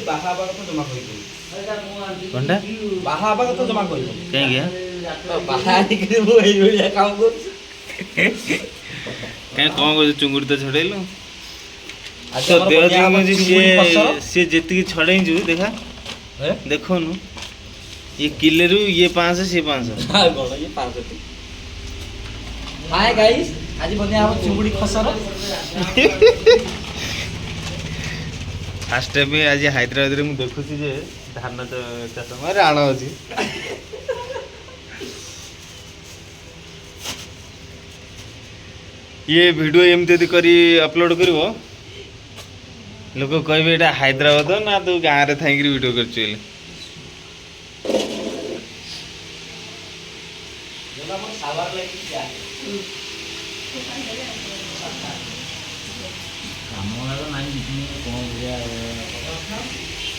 बाहा बागा तो जमा कोई कोनटा बाहा बागा तो जमा कोई कहीं गया बाहा निकले वो एई भलिया काम कर कहीं कौन को चुंगुड़ी तो छड़ेलु आज तो हमर देह बढ़िया दिन जी चिंगुड़ी फसर से जेतिकी छड़े जु देखा हैं देखो नु ये किले रु ये 500 से 500 हां गण ये 500 हाय गाइस आज बढ़िया हम चिंगुड़ी फसर फास्ट टाइम आज हैदराबाद रे मु देखुची जे धान चाष में राण अछि ये वीडियो एमती यदि करी अपलोड करबो लोक कहबे एटा हैदराबाद ना तू गाँव रे थाई वीडियो करछु एले जोला मन सावर लागि जा କାମ ନାଇଁ କିଛି କଣ କରିବା